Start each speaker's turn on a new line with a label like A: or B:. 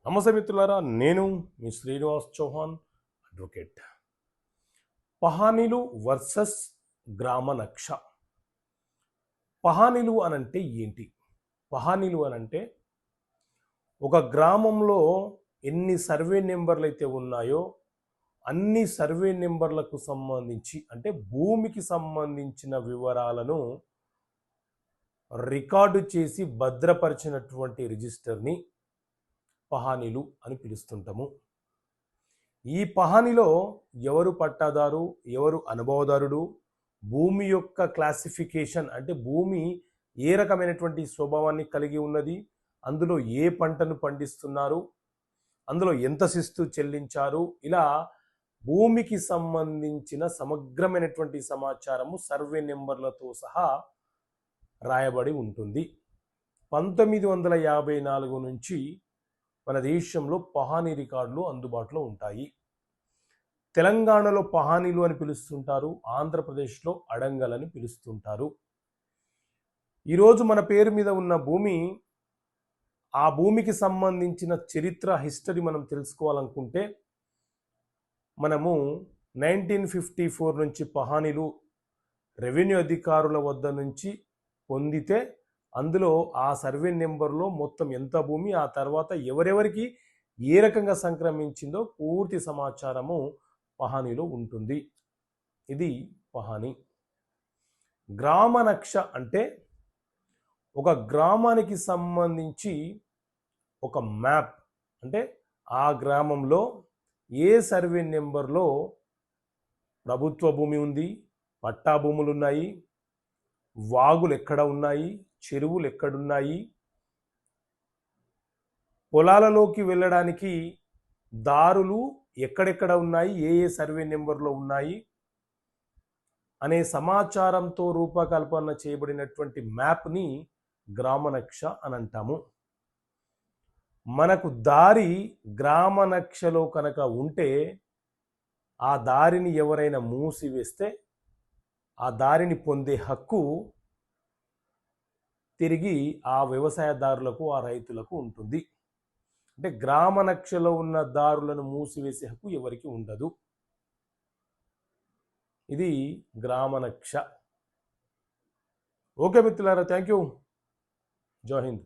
A: నమస్తే మిత్రులారా, నేను మీ శ్రీనివాస్ చౌహాన్ అడ్వకేట్. పహానీలు వర్సెస్ గ్రామ నక్ష. పహానీలు అనంటే ఏంటి? పహానీలు అనంటే ఒక గ్రామంలో ఎన్ని సర్వే నెంబర్లు అయితే ఉన్నాయో అన్ని సర్వే నెంబర్లకు సంబంధించి, అంటే భూమికి సంబంధించిన వివరాలను రికార్డు చేసి భద్రపరిచినటువంటి రిజిస్టర్ని పహానీలు అని పిలుస్తుంటాము. ఈ పహానీలో ఎవరు పట్టాదారు, ఎవరు అనుభవదారుడు, భూమి యొక్క క్లాసిఫికేషన్, అంటే భూమి ఏ రకమైనటువంటి స్వభావాన్ని కలిగి ఉన్నది, అందులో ఏ పంటను పండిస్తున్నారు, అందులో ఎంత శిస్తు చెల్లించారు, ఇలా భూమికి సంబంధించిన సమగ్రమైనటువంటి సమాచారము సర్వే నెంబర్లతో సహా రాయబడి ఉంటుంది. 1954 నుంచి మన దేశంలో పహానీ రికార్డులు అందుబాటులో ఉంటాయి. తెలంగాణలో పహానీలు అని పిలుస్తుంటారు, ఆంధ్రప్రదేశ్లో అడంగల్ అని పిలుస్తుంటారు. ఈరోజు మన పేరు మీద ఉన్న భూమి, ఆ భూమికి సంబంధించిన చరిత్ర, హిస్టరీ మనం తెలుసుకోవాలనుకుంటే మనము 1954 నుంచి పహానీలు రెవెన్యూ అధికారుల వద్ద నుంచి పొందితే అందులో ఆ సర్వే నెంబర్లో మొత్తం ఎంత భూమి, ఆ తర్వాత ఎవరెవరికి ఏ రకంగా సంక్రమించిందో పూర్తి సమాచారము పహానీలో ఉంటుంది. ఇది పహానీ. గ్రామ నక్ష అంటే ఒక గ్రామానికి సంబంధించి ఒక మ్యాప్, అంటే ఆ గ్రామంలో ఏ సర్వే నెంబర్లో ప్రభుత్వ భూమి ఉంది, పట్టా భూములు ఉన్నాయి, వాగులు ఎక్కడ ఉన్నాయి, చెరువులు ఎక్కడున్నాయి, పొలాలలోకి వెళ్ళడానికి దారులు ఎక్కడెక్కడ ఉన్నాయి, ఏ ఏ సర్వే నెంబర్లో ఉన్నాయి అనే సమాచారంతో రూపకల్పన చేయబడినటువంటి మ్యాప్ని గ్రామనక్ష అని అంటాము. మనకు దారి గ్రామనక్షలో కనుక ఉంటే ఆ దారిని ఎవరైనా మూసివేస్తే ఆ దారిని పొందే హక్కు తిరిగి ఆ వ్యవసాయదారులకు, ఆ రైతులకు ఉంటుంది. అంటే గ్రామనక్షలో ఉన్న దారులను మూసివేసే హక్కు ఎవరికి ఉండదు. ఇది గ్రామనక్ష. ఓకే మిత్రులారా, థ్యాంక్ యూ. జై హింద్.